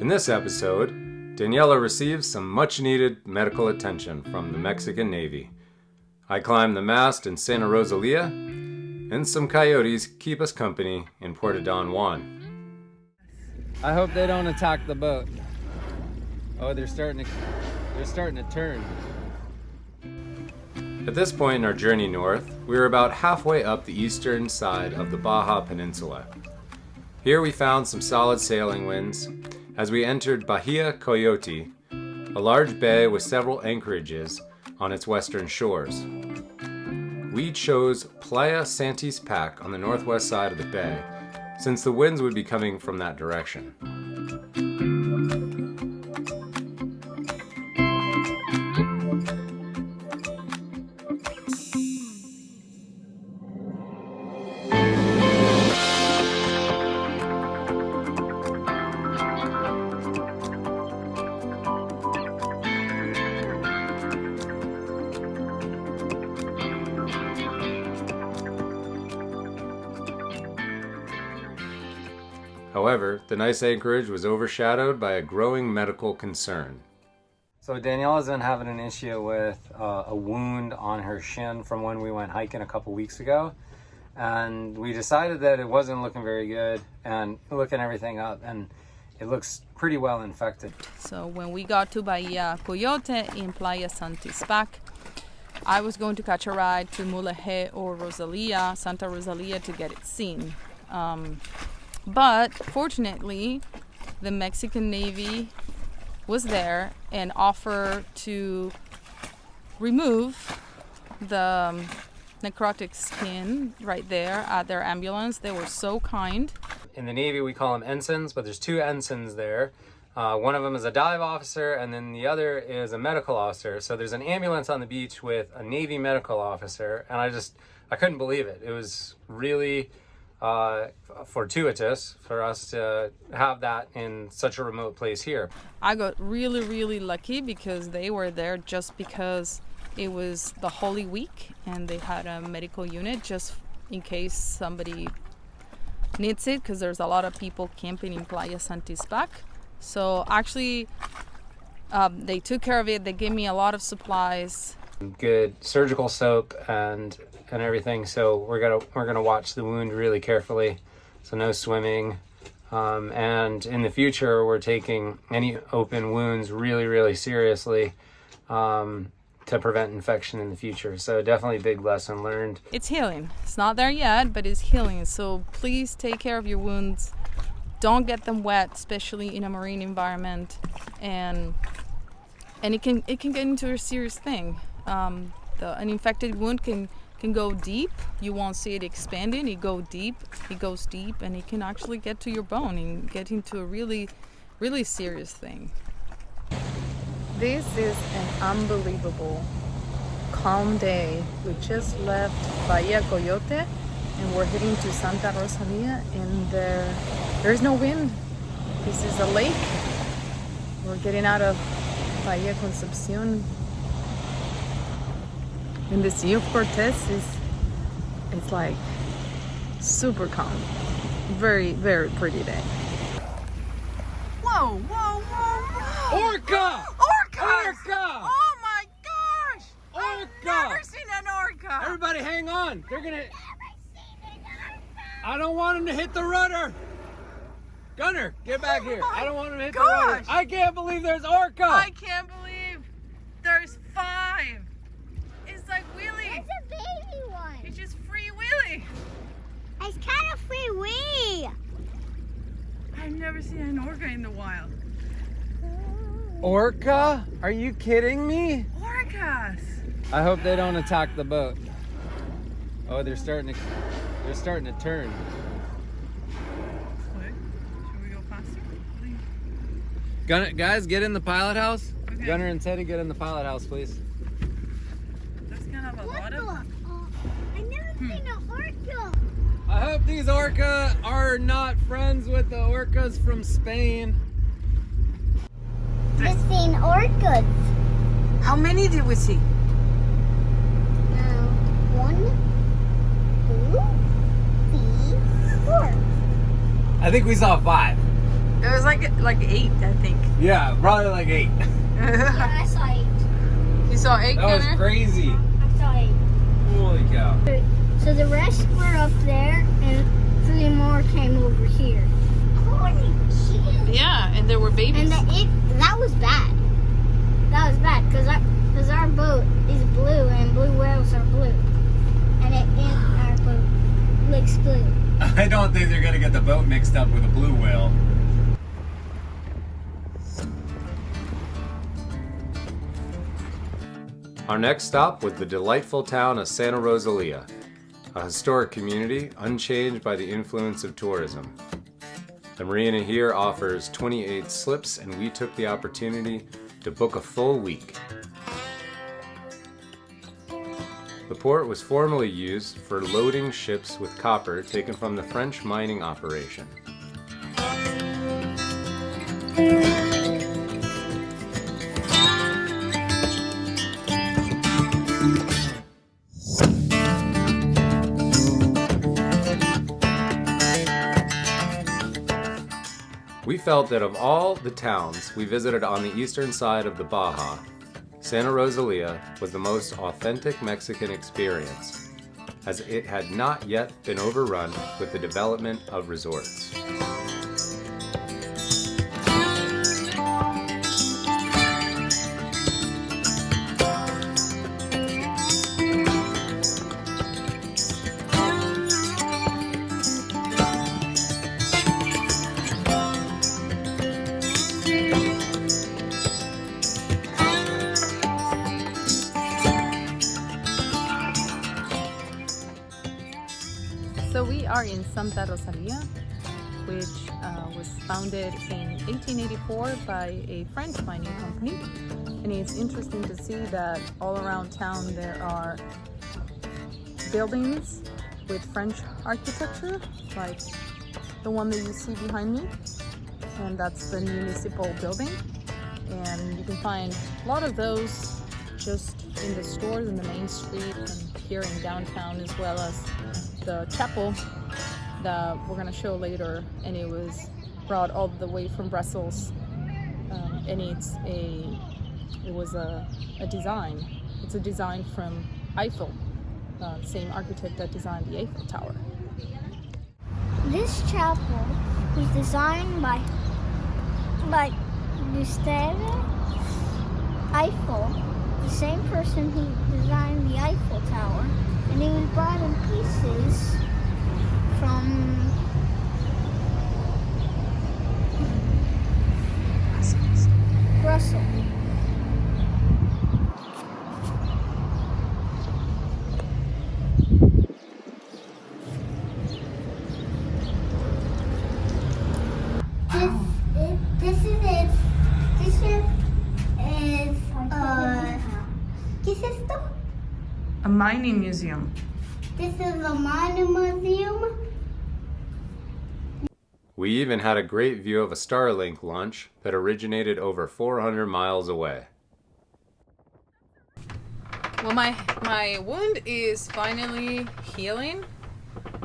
In this episode, Daniela receives some much-needed medical attention from the Mexican Navy. I climb the mast in Santa Rosalia, and some coyotes keep us company in Puerto Don Juan. I hope they don't attack the boat. Oh, they're starting to turn. At this point in our journey north, we were about halfway up the eastern side of the Baja Peninsula. Here we found some solid sailing winds as we entered Bahia Coyote, a large bay with several anchorages on its western shores. We chose Playa Santispac on the northwest side of the bay, since the winds would be coming from that direction. However, the nice anchorage was overshadowed by a growing medical concern. So Daniela's been having an issue with a wound on her shin from when we went hiking a couple weeks ago. And we decided that it wasn't looking very good, and looking everything up, and it looks pretty well infected. So when we got to Bahia Coyote in Playa Santispac, I was going to catch a ride to Mulegé or Rosalia, Santa Rosalia, to get it seen. But fortunately, the Mexican Navy was there and offered to remove the necrotic skin right there at their ambulance. They were so kind. In the Navy, we call them ensigns, but there's two ensigns there. One of them is a dive officer, and then the other is a medical officer. So there's an ambulance on the beach with a Navy medical officer, and I couldn't believe it. It was really fortuitous for us to have that in such a remote place here. I got really, really lucky because they were there just because it was the Holy Week and they had a medical unit just in case somebody needs it, because there's a lot of people camping in Playa Santispac. So actually they took care of it. They gave me a lot of supplies, good surgical soap and everything. So we're gonna watch the wound really carefully. So no swimming, and in the future we're taking any open wounds really, really seriously to prevent infection in the future. So definitely a big lesson learned. It's healing. It's not there yet, but it's healing. So please take care of your wounds. Don't get them wet, especially in a marine environment, and it can get into a serious thing. An infected wound can go deep. You won't see it expanding. It goes deep, and it can actually get to your bone and get into a really, really serious thing. This is an unbelievable calm day. We just left Bahia Coyote and we're heading to Santa Rosalia, and there's no wind. This is a lake. We're getting out of Bahia Concepcion. And the Sea of Cortez it's like super calm. Very, very pretty day. Whoa, whoa, whoa, whoa! Orca! Orcas! Orca! Oh my gosh! Orca! I've never seen an orca! Everybody hang on. They're gonna... I don't want them to hit the rudder. Gunner, get back here. I don't want them to hit the rudder. I can't believe there's orca. I can't believe there's 5. It's like Willy. It's a baby one. It's just Free Willy. It's kind of free wee. I've never seen an orca in the wild. Orca? Are you kidding me? Orcas! I hope they don't attack the boat. Oh, they're starting to turn. Quick. Should we go faster? Gunner, guys, get in the pilot house. Okay. Gunner and Teddy, get in the pilot house, please. That's kind of a lot of... I've never seen an orca. I hope these orca are not friends with the orcas from Spain. I've seen orcas. How many did we see? 1, 2, 3, 4. I think we saw 5. It was like 8, I think. Yeah, probably like 8. Yeah, I saw 8. You saw 8, That was Kenner? crazy. I saw 8. Holy cow. So the rest were up there, and 3 more came over here. Holy shit! Yeah, and there were babies. And that was bad. That was bad because our boat is blue, and blue whales are blue, and our boat looks blue. I don't think they're gonna get the boat mixed up with a blue whale. Our next stop was the delightful town of Santa Rosalia, a historic community unchanged by the influence of tourism. The marina here offers 28 slips, and we took the opportunity to book a full week. The port was formerly used for loading ships with copper taken from the French mining operation. We felt that of all the towns we visited on the eastern side of the Baja, Santa Rosalia was the most authentic Mexican experience, as it had not yet been overrun with the development of resorts. So we are in Santa Rosalia, which was founded in 1884 by a French mining company. And it's interesting to see that all around town there are buildings with French architecture, like the one that you see behind me. And that's the municipal building. And you can find a lot of those just in the stores in the main street and here in downtown, as well as the chapel that we're going to show later, and it was brought all the way from Brussels, and it was a design. It's a design from Eiffel, same architect that designed the Eiffel Tower. This chapel was designed by Gustave Eiffel, the same person who designed the Eiffel Tower, and it was brought in pieces from Brussels. ¿Qué es esto? A mining museum. This is a mining museum. We even had a great view of a Starlink launch that originated over 400 miles away. Well, my wound is finally healing.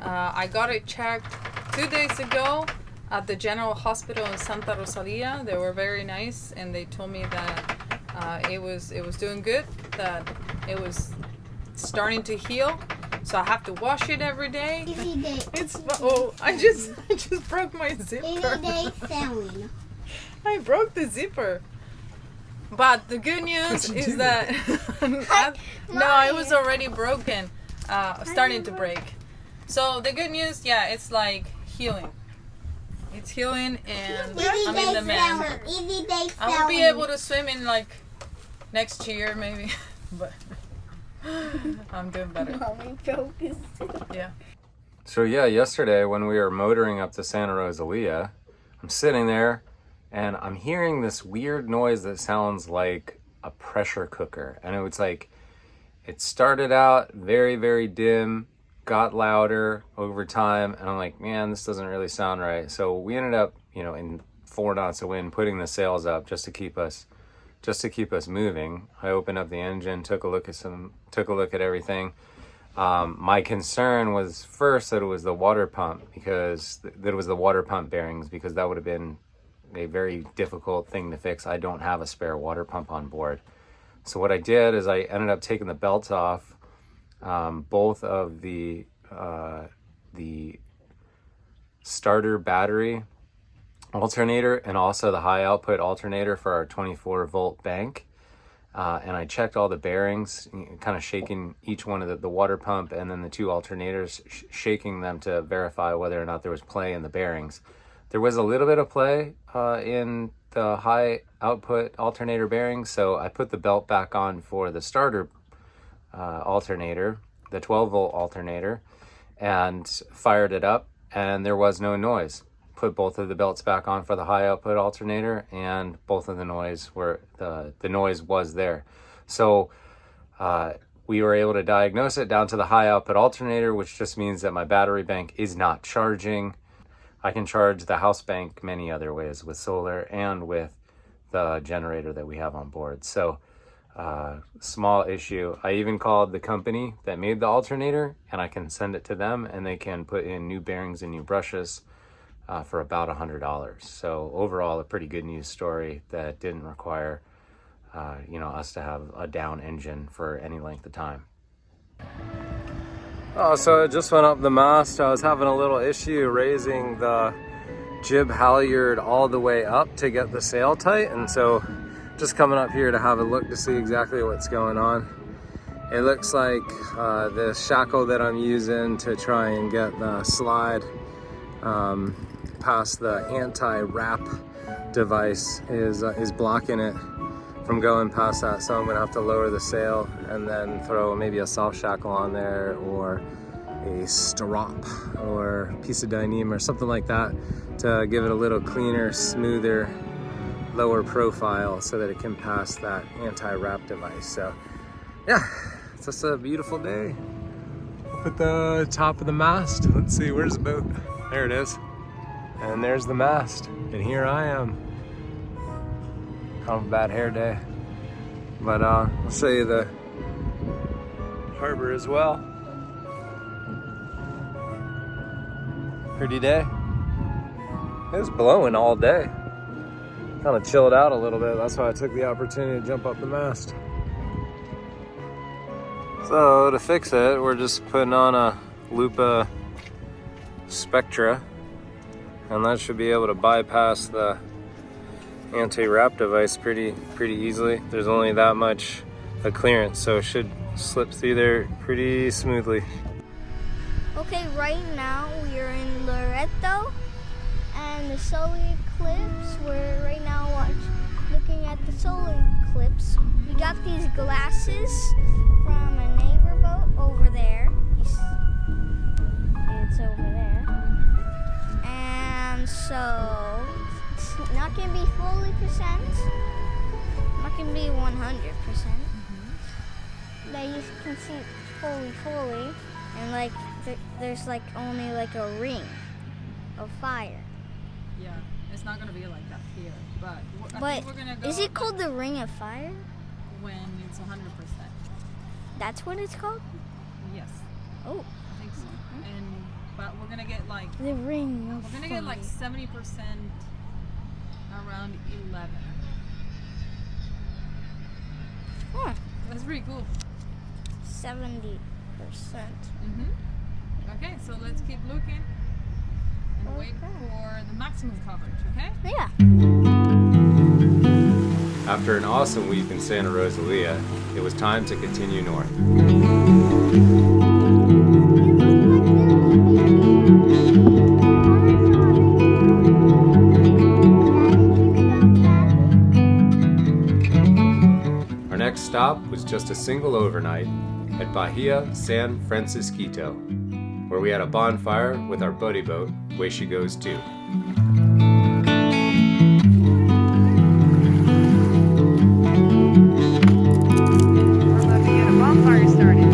I got it checked 2 days ago at the General Hospital in Santa Rosalia. They were very nice, and they told me that it was doing good, that it was starting to heal. So I have to wash it every day. Easy day. I just broke my zipper. Easy day sewing. I broke the zipper. But the good news is that no, it was already broken, starting to break. So the good news, yeah, it's like healing. It's healing, and I'm in the man. Easy day sewing. I will be able to swim in like next year maybe, but I'm doing better. Mommy broke his Yeah. So yeah, yesterday when we were motoring up to Santa Rosalia, I'm sitting there and I'm hearing this weird noise that sounds like a pressure cooker. And it was like, it started out very, very dim, got louder over time. And I'm like, man, this doesn't really sound right. So we ended up, in 4 knots of wind, putting the sails up just to keep us moving. I opened up the engine, took a look at everything. My concern was first that it was the water pump bearings, because that would have been a very difficult thing to fix. I don't have a spare water pump on board. So what I did is I ended up taking the belts off both of the starter battery alternator and also the high output alternator for our 24 volt bank. And I checked all the bearings, kind of shaking each one of the water pump and then the two alternators, shaking them to verify whether or not there was play in the bearings. There was a little bit of play in the high output alternator bearings, so I put the belt back on for the starter alternator, the 12 volt alternator, and fired it up, and there was no noise. Put both of the belts back on for the high output alternator, and both of the noise was there. So we were able to diagnose it down to the high output alternator, which just means that my battery bank is not charging. I can charge the house bank many other ways, with solar and with the generator that we have on board. So small issue. I even called the company that made the alternator, and I can send it to them and they can put in new bearings and new brushes for about $100. So overall, a pretty good news story that didn't require us to have a down engine for any length of time. Oh, so it just went up the mast. I was having a little issue raising the jib halyard all the way up to get the sail tight, and so just coming up here to have a look to see exactly what's going on. It looks like the shackle that I'm using to try and get the slide past the anti-wrap device is blocking it from going past that, so I'm gonna have to lower the sail and then throw maybe a soft shackle on there or a strop or a piece of dyneema or something like that to give it a little cleaner, smoother, lower profile so that it can pass that anti-wrap device. So yeah, it's just a beautiful day up at the top of the mast. Let's see, where's the boat? There it is. And there's the mast, and here I am. Kind of a bad hair day, but I'll show you the harbor as well. Pretty day. It was blowing all day. Kind of chilled out a little bit. That's why I took the opportunity to jump up the mast. So to fix it, we're just putting on a Lupa Spectra, and that should be able to bypass the anti-wrap device pretty easily. There's only that much clearance, so it should slip through there pretty smoothly. Okay, right now we are in Loreto and the solar eclipse. We're right now looking at the solar eclipse. We got these glasses from a neighbor boat over there. It's over there. And so it's not gonna be fully percent. Not gonna be 100%. That you can see fully, and like there's like only like a ring of fire. Yeah, it's not gonna be like that here, but I think we're gonna go. Is it called the ring of fire? When it's 100%? That's what it's called? Yes, Oh, I think so. But we're gonna get like the ring of we're gonna fire. get like 70% around 11. Huh, That's pretty cool. 70%. Okay, so let's keep looking and wait for the maximum coverage, okay? Yeah. After an awesome week in Santa Rosalia, it was time to continue north. Our next stop was just a single overnight at Bahia San Francisquito, where we had a bonfire with our buddy boat, Way She Goes Too. We're about to get a bonfire started.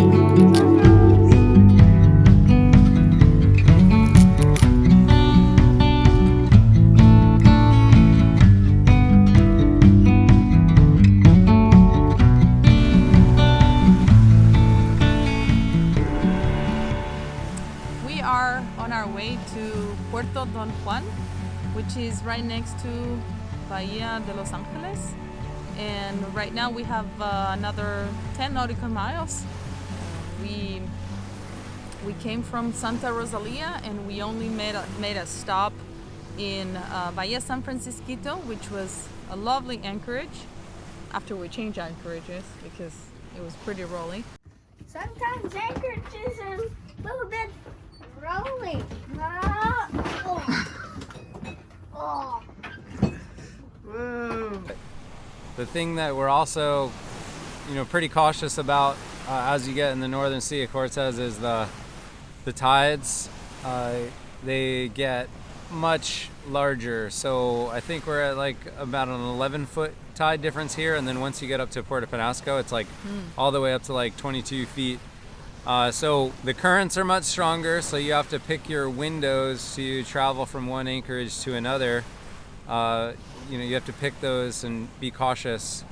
We are on our way to Puerto Don Juan, which is right next to Bahia de Los Angeles. And right now we have another 10 nautical miles. We came from Santa Rosalia and we only made a stop in Bahia San Francisquito, which was a lovely anchorage after we changed anchorages because it was pretty rolly. Sometimes anchorages are a little bit rolling. Oh. Whoa. The thing that we're also, pretty cautious about as you get in the northern Sea of Cortez is the tides. They get much larger. So I think we're at like about an 11-foot tide difference here, and then once you get up to Puerto Penasco, it's like all the way up to like 22 feet. So the currents are much stronger, so you have to pick your windows to travel from one anchorage to another. You have to pick those and be cautious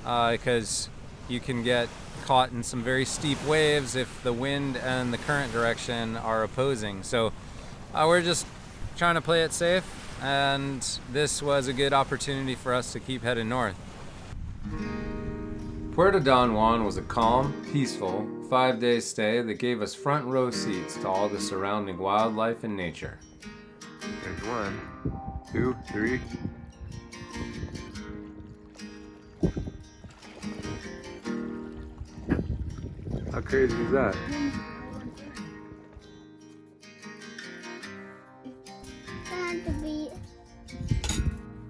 because you can get caught in some very steep waves if the wind and the current direction are opposing. So we're just trying to play it safe, and this was a good opportunity for us to keep heading north. Puerto Don Juan was a calm, peaceful, 5-day stay that gave us front row seats to all the surrounding wildlife and nature. There's 1, 2, 3. How crazy is that?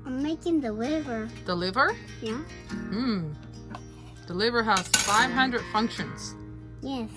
I'm making the liver. The liver? Yeah? The liver has 500 functions. Yes.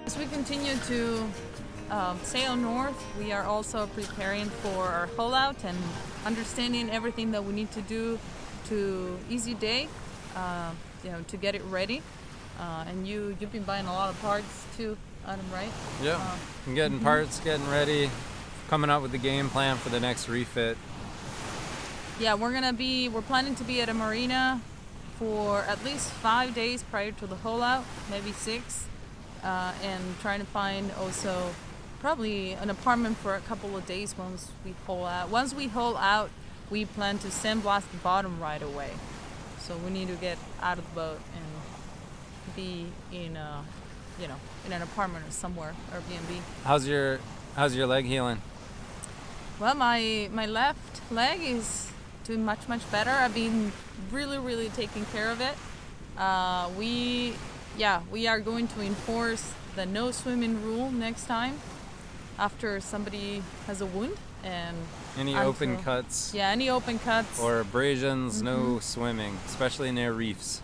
As we continue to sail north, we are also preparing for our hull out and understanding everything that we need to do to ease your day, to get it ready. And you've been buying a lot of parts too, Adam, right? Yeah, I'm getting parts, getting ready, coming up with the game plan for the next refit. Yeah, we're planning to be at a marina for at least 5 days prior to the hole out, maybe 6, and trying to find also probably an apartment for a couple of days once we hole out. Once we hole out, we plan to sandblast the bottom right away. So we need to get out of the boat and be in a, in an apartment or somewhere, Airbnb. How's your leg healing? Well, my left leg is doing much better. I've been really taking care of it. We are going to enforce the no swimming rule next time after somebody has a wound. And any open cuts? Yeah, any open cuts or abrasions, no swimming, especially near reefs.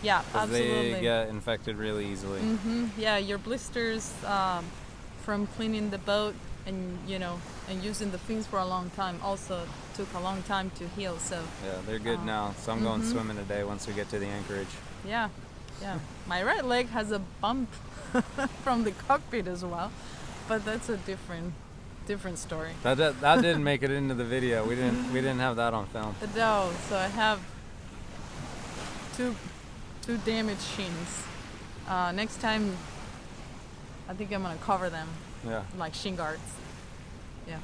Yeah, absolutely. They get infected really easily. Yeah, your blisters from cleaning the boat and and using the fins for a long time also took a long time to heal. So yeah, they're good now. So I'm going swimming today once we get to the anchorage. Yeah. My right leg has a bump from the cockpit as well, but that's a different story. That didn't make it into the video. We didn't have that on film. No, so I have two damaged shins. Next time, I think I'm gonna cover them. Yeah. Like shin guards. Yeah.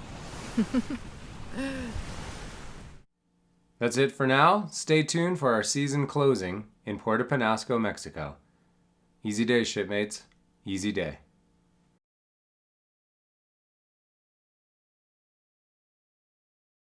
That's it for now. Stay tuned for our season closing in Puerto Penasco, Mexico. Easy day, shipmates. Easy day.